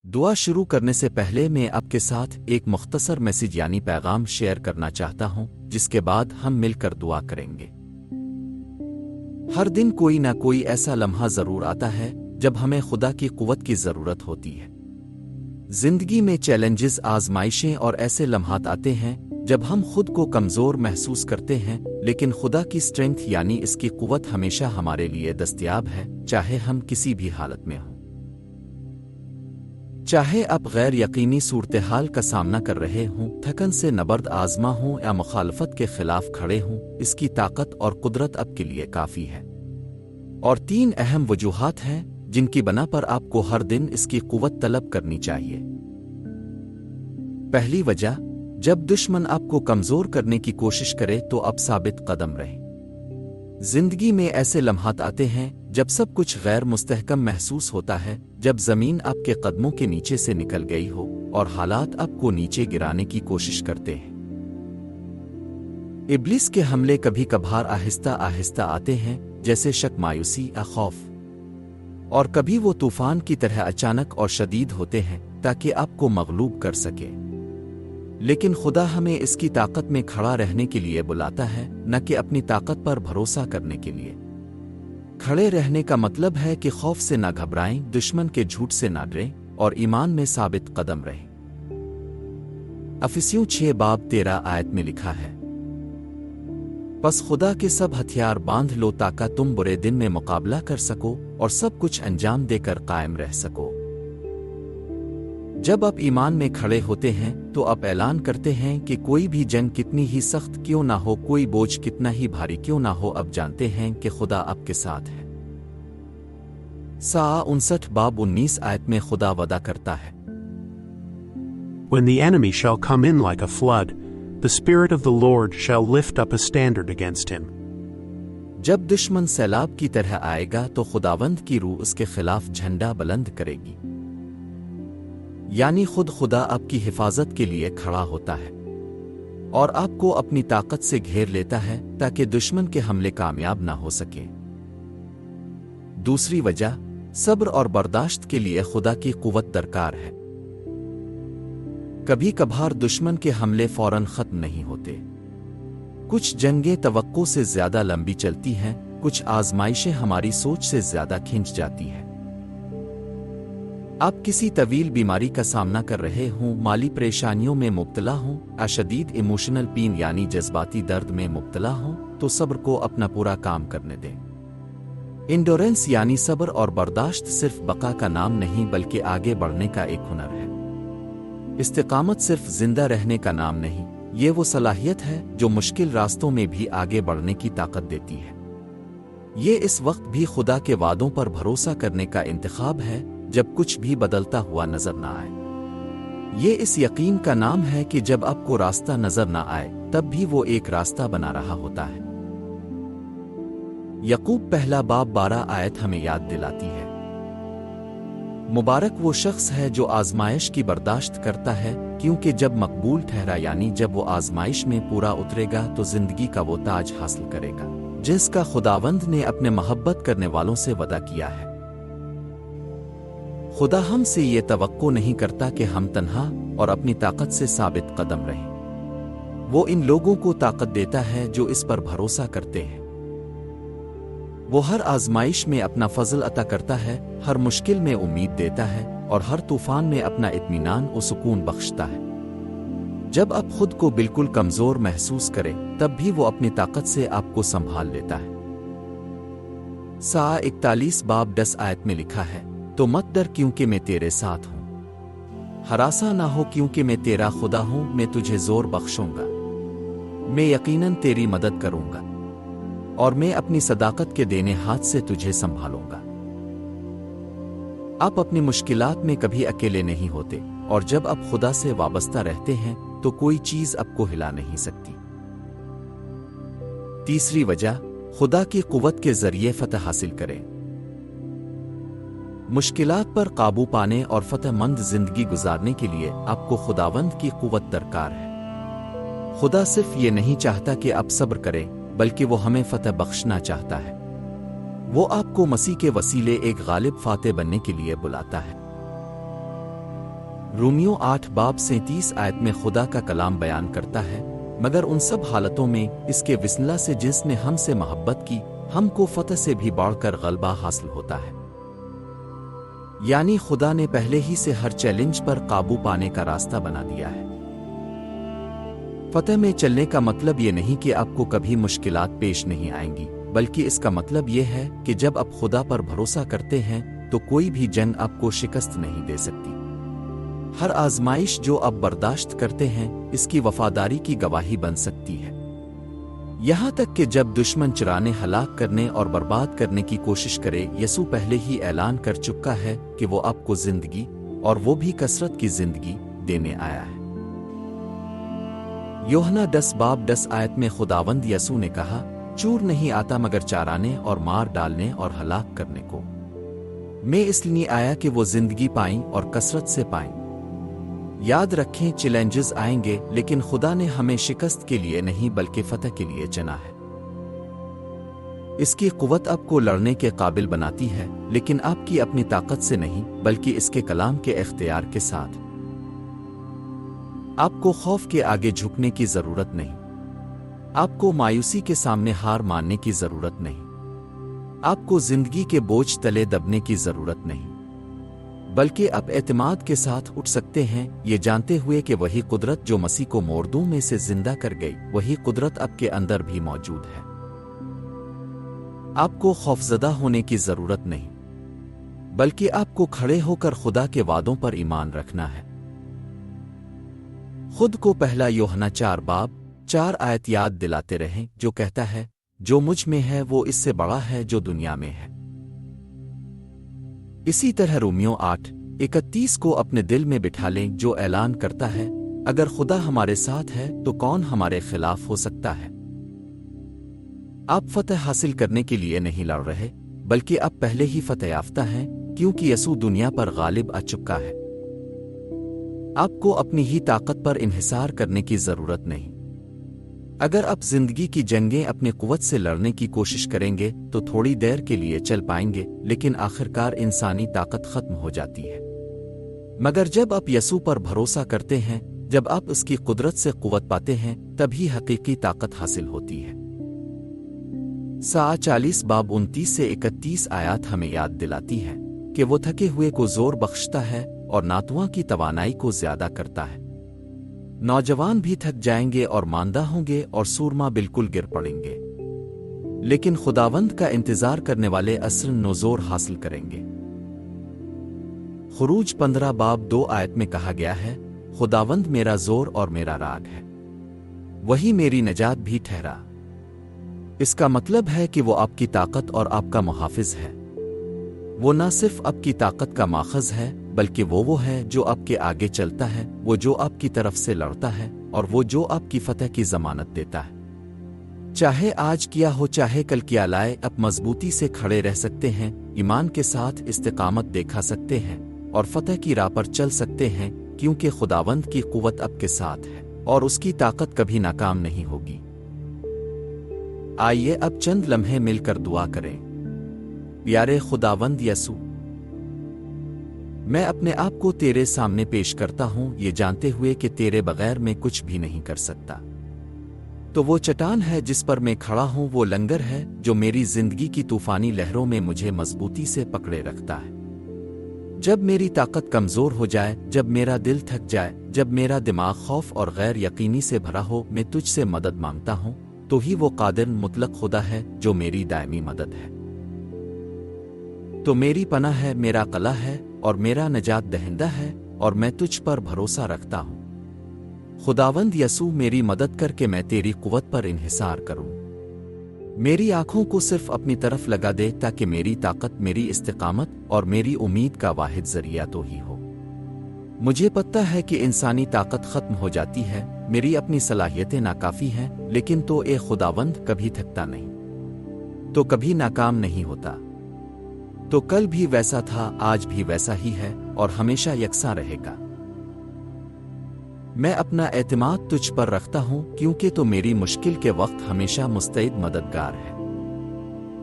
دعا شروع کرنے سے پہلے میں آپ کے ساتھ ایک مختصر میسج یعنی پیغام شیئر کرنا چاہتا ہوں جس کے بعد ہم مل کر دعا کریں گے۔ ہر دن کوئی نہ کوئی ایسا لمحہ ضرور آتا ہے جب ہمیں خدا کی قوت کی ضرورت ہوتی ہے۔ زندگی میں چیلنجز، آزمائشیں اور ایسے لمحات آتے ہیں جب ہم خود کو کمزور محسوس کرتے ہیں، لیکن خدا کی اسٹرینتھ یعنی اس کی قوت ہمیشہ ہمارے لیے دستیاب ہے، چاہے ہم کسی بھی حالت میں ہوں۔ چاہے آپ غیر یقینی صورتحال کا سامنا کر رہے ہوں، تھکن سے نبرد آزما ہوں یا مخالفت کے خلاف کھڑے ہوں، اس کی طاقت اور قدرت آپ کے لیے کافی ہے۔ اور 3 اہم وجوہات ہیں جن کی بنا پر آپ کو ہر دن اس کی قوت طلب کرنی چاہیے۔ پہلی وجہ، جب دشمن آپ کو کمزور کرنے کی کوشش کرے تو آپ ثابت قدم رہیں۔ زندگی میں ایسے لمحات آتے ہیں جب سب کچھ غیر مستحکم محسوس ہوتا ہے، جب زمین آپ کے قدموں کے نیچے سے نکل گئی ہو اور حالات آپ کو نیچے گرانے کی کوشش کرتے ہیں۔ ابلیس کے حملے کبھی کبھار آہستہ آہستہ آتے ہیں، جیسے شک، مایوسی یا خوف، اور کبھی وہ طوفان کی طرح اچانک اور شدید ہوتے ہیں تاکہ آپ کو مغلوب کر سکے۔ لیکن خدا ہمیں اس کی طاقت میں کھڑا رہنے کے لیے بلاتا ہے، نہ کہ اپنی طاقت پر بھروسہ کرنے کے لیے۔ کھڑے رہنے کا مطلب ہے کہ خوف سے نہ گھبرائیں، دشمن کے جھوٹ سے نہ ڈریں اور ایمان میں ثابت قدم رہیں۔ افسیوں 6:13 میں لکھا ہے، پس خدا کے سب ہتھیار باندھ لو تاکہ تم برے دن میں مقابلہ کر سکو اور سب کچھ انجام دے کر قائم رہ سکو۔ جب آپ ایمان میں کھڑے ہوتے ہیں تو آپ اعلان کرتے ہیں کہ کوئی بھی جنگ کتنی ہی سخت کیوں نہ ہو، کوئی بوجھ کتنا ہی بھاری کیوں نہ ہو، آپ جانتے ہیں کہ خدا آپ کے ساتھ ہے۔ سعہ 59:19 میں خدا وعدہ کرتا ہے، When the enemy shall come in like a flood, the Spirit of the Lord shall lift up a standard against him. جب دشمن سیلاب کی طرح آئے گا تو خداوند کی روح اس کے خلاف جھنڈا بلند کرے گی، یعنی خدا آپ کی حفاظت کے لیے کھڑا ہوتا ہے اور آپ کو اپنی طاقت سے گھیر لیتا ہے تاکہ دشمن کے حملے کامیاب نہ ہو سکیں۔ دوسری وجہ، صبر اور برداشت کے لیے خدا کی قوت درکار ہے۔ کبھی کبھار دشمن کے حملے فوراً ختم نہیں ہوتے۔ کچھ جنگیں توقع سے زیادہ لمبی چلتی ہیں، کچھ آزمائشیں ہماری سوچ سے زیادہ کھنچ جاتی ہیں۔ آپ کسی طویل بیماری کا سامنا کر رہے ہوں، مالی پریشانیوں میں مبتلا ہوں، شدید ایموشنل پین یعنی جذباتی درد میں مبتلا ہوں، تو صبر کو اپنا پورا کام کرنے دیں۔ انڈورنس یعنی صبر اور برداشت صرف بقا کا نام نہیں بلکہ آگے بڑھنے کا ایک ہنر ہے۔ استقامت صرف زندہ رہنے کا نام نہیں، یہ وہ صلاحیت ہے جو مشکل راستوں میں بھی آگے بڑھنے کی طاقت دیتی ہے۔ یہ اس وقت بھی خدا کے وعدوں پر بھروسہ کرنے کا انتخاب ہے جب کچھ بھی بدلتا ہوا نظر نہ آئے۔ یہ اس یقین کا نام ہے کہ جب آپ کو راستہ نظر نہ آئے تب بھی وہ ایک راستہ بنا رہا ہوتا ہے۔ یعقوب 1:12 ہمیں یاد دلاتی ہے، مبارک وہ شخص ہے جو آزمائش کی برداشت کرتا ہے، کیونکہ جب مقبول ٹھہرا یعنی جب وہ آزمائش میں پورا اترے گا تو زندگی کا وہ تاج حاصل کرے گا جس کا خداوند نے اپنے محبت کرنے والوں سے وعدہ کیا ہے۔ خدا ہم سے یہ توقع نہیں کرتا کہ ہم تنہا اور اپنی طاقت سے ثابت قدم رہیں۔ وہ ان لوگوں کو طاقت دیتا ہے جو اس پر بھروسہ کرتے ہیں۔ وہ ہر آزمائش میں اپنا فضل عطا کرتا ہے، ہر مشکل میں امید دیتا ہے اور ہر طوفان میں اپنا اطمینان و سکون بخشتا ہے۔ جب آپ خود کو بالکل کمزور محسوس کریں تب بھی وہ اپنی طاقت سے آپ کو سنبھال لیتا ہے۔ سعہ 41:10 میں لکھا ہے، تو مت ڈر کیونکہ میں تیرے ساتھ ہوں، ہراساں نہ ہو کیونکہ میں تیرا خدا ہوں، میں تجھے زور بخشوں گا، میں یقیناً تیری مدد کروں گا اور میں اپنی صداقت کے دینے ہاتھ سے تجھے سنبھالوں گا۔ آپ اپنی مشکلات میں کبھی اکیلے نہیں ہوتے، اور جب آپ خدا سے وابستہ رہتے ہیں تو کوئی چیز آپ کو ہلا نہیں سکتی۔ تیسری وجہ، خدا کی قوت کے ذریعے فتح حاصل کریں۔ مشکلات پر قابو پانے اور فتح مند زندگی گزارنے کے لیے آپ کو خداوند کی قوت درکار ہے۔ خدا صرف یہ نہیں چاہتا کہ آپ صبر کریں بلکہ وہ ہمیں فتح بخشنا چاہتا ہے۔ وہ آپ کو مسیح کے وسیلے ایک غالب فاتح بننے کے لیے بلاتا ہے۔ رومیو 8 باب 37 آیت میں خدا کا کلام بیان کرتا ہے، مگر ان سب حالتوں میں اس کے وسیلہ سے جس نے ہم سے محبت کی، ہم کو فتح سے بھی بڑھ کر غلبہ حاصل ہوتا ہے۔ یعنی خدا نے پہلے ہی سے ہر چیلنج پر قابو پانے کا راستہ بنا دیا ہے۔ فتح میں چلنے کا مطلب یہ نہیں کہ آپ کو کبھی مشکلات پیش نہیں آئیں گی، بلکہ اس کا مطلب یہ ہے کہ جب آپ خدا پر بھروسہ کرتے ہیں تو کوئی بھی جنگ آپ کو شکست نہیں دے سکتی۔ ہر آزمائش جو آپ برداشت کرتے ہیں اس کی وفاداری کی گواہی بن سکتی ہے، یہاں تک کہ جب دشمن چرانے، ہلاک کرنے اور برباد کرنے کی کوشش کرے، یسوع پہلے ہی اعلان کر چکا ہے کہ وہ آپ کو زندگی، اور وہ بھی کثرت کی زندگی، دینے آیا ہے۔ یوحنا 10 باب 10 آیت میں خداوند یسوع نے کہا، چور نہیں آتا مگر چارانے اور مار ڈالنے اور ہلاک کرنے کو، میں اس لیے آیا کہ وہ زندگی پائیں اور کثرت سے پائیں۔ یاد رکھیں، چیلنجز آئیں گے، لیکن خدا نے ہمیں شکست کے لیے نہیں بلکہ فتح کے لیے چنا ہے۔ اس کی قوت آپ کو لڑنے کے قابل بناتی ہے، لیکن آپ کی اپنی طاقت سے نہیں بلکہ اس کے کلام کے اختیار کے ساتھ۔ آپ کو خوف کے آگے جھکنے کی ضرورت نہیں، آپ کو مایوسی کے سامنے ہار ماننے کی ضرورت نہیں، آپ کو زندگی کے بوجھ تلے دبنے کی ضرورت نہیں، بلکہ آپ اعتماد کے ساتھ اٹھ سکتے ہیں، یہ جانتے ہوئے کہ وہی قدرت جو مسیح کو مردوں میں سے زندہ کر گئی، وہی قدرت آپ کے اندر بھی موجود ہے۔ آپ کو خوفزدہ ہونے کی ضرورت نہیں، بلکہ آپ کو کھڑے ہو کر خدا کے وعدوں پر ایمان رکھنا ہے۔ خود کو پہلا یوحنا 4 باب 4 آیت یاد دلاتے رہیں، جو کہتا ہے، جو مجھ میں ہے وہ اس سے بڑا ہے جو دنیا میں ہے۔ اسی طرح رومیو 8:31 کو اپنے دل میں بٹھا لیں، جو اعلان کرتا ہے، اگر خدا ہمارے ساتھ ہے تو کون ہمارے خلاف ہو سکتا ہے۔ آپ فتح حاصل کرنے کے لیے نہیں لڑ رہے، بلکہ آپ پہلے ہی فتح یافتہ ہیں، کیونکہ یسوع دنیا پر غالب آ چکا ہے۔ آپ کو اپنی ہی طاقت پر انحصار کرنے کی ضرورت نہیں۔ اگر آپ زندگی کی جنگیں اپنی قوت سے لڑنے کی کوشش کریں گے تو تھوڑی دیر کے لیے چل پائیں گے، لیکن آخرکار انسانی طاقت ختم ہو جاتی ہے۔ مگر جب آپ یسوع پر بھروسہ کرتے ہیں، جب آپ اس کی قدرت سے قوت پاتے ہیں، تبھی حقیقی طاقت حاصل ہوتی ہے۔ سا 40 باب 29 سے 31 آیات ہمیں یاد دلاتی ہے کہ وہ تھکے ہوئے کو زور بخشتا ہے اور ناتواں کی توانائی کو زیادہ کرتا ہے۔ نوجوان بھی تھک جائیں گے اور ماندہ ہوں گے اور سورما بالکل گر پڑیں گے، لیکن خداوند کا انتظار کرنے والے اثر نزور حاصل کریں گے۔ خروج 15 باب 2 آیت میں کہا گیا ہے، خداوند میرا زور اور میرا راگ ہے، وہی میری نجات بھی ٹھہرا۔ اس کا مطلب ہے کہ وہ آپ کی طاقت اور آپ کا محافظ ہے۔ وہ نہ صرف آپ کی طاقت کا ماخذ ہے، بلکہ وہ ہے جو آپ کے آگے چلتا ہے، وہ جو آپ کی طرف سے لڑتا ہے، اور وہ جو آپ کی فتح کی ضمانت دیتا ہے۔ چاہے آج کیا ہو چاہے کل کیا لائے، آپ مضبوطی سے کھڑے رہ سکتے ہیں، ایمان کے ساتھ استقامت دکھا سکتے ہیں، اور فتح کی راہ پر چل سکتے ہیں، کیونکہ خداوند کی قوت آپ کے ساتھ ہے، اور اس کی طاقت کبھی ناکام نہیں ہوگی۔ آئیے اب چند لمحے مل کر دعا کریں۔ پیارے خداوند یسوع، میں اپنے آپ کو تیرے سامنے پیش کرتا ہوں، یہ جانتے ہوئے کہ تیرے بغیر میں کچھ بھی نہیں کر سکتا۔ تو وہ چٹان ہے جس پر میں کھڑا ہوں، وہ لنگر ہے جو میری زندگی کی طوفانی لہروں میں مجھے مضبوطی سے پکڑے رکھتا ہے۔ جب میری طاقت کمزور ہو جائے، جب میرا دل تھک جائے، جب میرا دماغ خوف اور غیر یقینی سے بھرا ہو، میں تجھ سے مدد مانگتا ہوں، تو ہی وہ قادر مطلق خدا ہے جو میری دائمی مدد ہے۔ تو میری پناہ ہے، میرا قلعہ ہے اور میرا نجات دہندہ ہے، اور میں تجھ پر بھروسہ رکھتا ہوں۔ خداوند یسوع، میری مدد کر کے میں تیری قوت پر انحصار کروں۔ میری آنکھوں کو صرف اپنی طرف لگا دے تاکہ میری طاقت، میری استقامت اور میری امید کا واحد ذریعہ تو ہی ہو۔ مجھے پتہ ہے کہ انسانی طاقت ختم ہو جاتی ہے، میری اپنی صلاحیتیں ناکافی ہیں، لیکن تو اے خداوند کبھی تھکتا نہیں، تو کبھی ناکام نہیں ہوتا۔ تو کل بھی ویسا تھا، آج بھی ویسا ہی ہے، اور ہمیشہ یکساں رہے گا۔ میں اپنا اعتماد تجھ پر رکھتا ہوں، کیونکہ تو میری مشکل کے وقت ہمیشہ مستعد مددگار ہے۔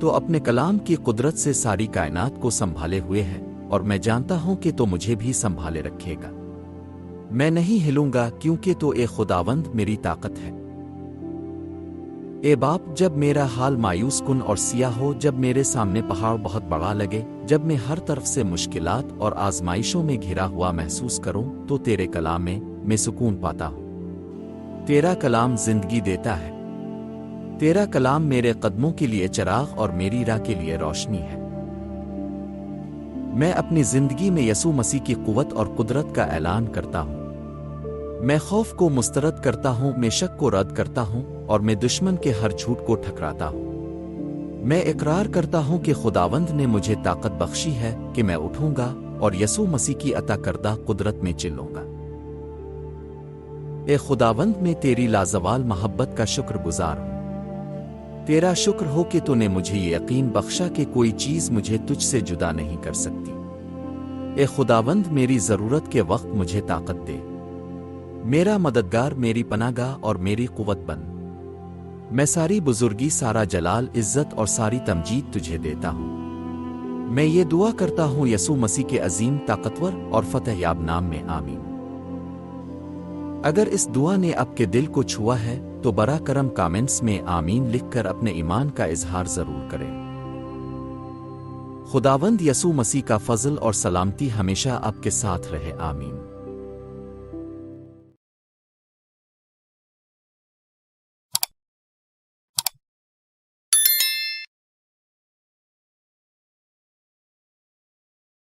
تو اپنے کلام کی قدرت سے ساری کائنات کو سنبھالے ہوئے ہے، اور میں جانتا ہوں کہ تو مجھے بھی سنبھالے رکھے گا۔ میں نہیں ہلوں گا کیونکہ تو اے خداوند میری طاقت ہے۔ اے باپ، جب میرا حال مایوس کن اور سیاہ ہو، جب میرے سامنے پہاڑ بہت بڑا لگے، جب میں ہر طرف سے مشکلات اور آزمائشوں میں گھرا ہوا محسوس کروں، تو تیرے کلام میں سکون پاتا ہوں۔ تیرا کلام زندگی دیتا ہے۔ تیرا کلام میرے قدموں کے لیے چراغ اور میری راہ کے لیے روشنی ہے۔ میں اپنی زندگی میں یسوع مسیح کی قوت اور قدرت کا اعلان کرتا ہوں۔ میں خوف کو مسترد کرتا ہوں، میں شک کو رد کرتا ہوں، اور میں دشمن کے ہر جھوٹ کو ٹھکراتا ہوں۔ میں اقرار کرتا ہوں کہ خداوند نے مجھے طاقت بخشی ہے کہ میں اٹھوں گا اور یسوع مسیح کی عطا کردہ قدرت میں چلوں گا۔ اے خداوند، میں تیری لازوال محبت کا شکر گزار ہوں۔ تیرا شکر ہو کہ تو نے مجھے یہ یقین بخشا کہ کوئی چیز مجھے تجھ سے جدا نہیں کر سکتی۔ اے خداوند، میری ضرورت کے وقت مجھے طاقت دے۔ میرا مددگار، میری پناہ گاہ اور میری قوت بن۔ میں ساری بزرگی، سارا جلال، عزت اور ساری تمجید تجھے دیتا ہوں۔ میں یہ دعا کرتا ہوں یسوع مسیح کے عظیم، طاقتور اور فتح یاب نام میں، آمین۔ اگر اس دعا نے آپ کے دل کو چھوا ہے تو برا کرم کامنٹس میں آمین لکھ کر اپنے ایمان کا اظہار ضرور کریں۔ خداوند یسوع مسیح کا فضل اور سلامتی ہمیشہ آپ کے ساتھ رہے، آمین۔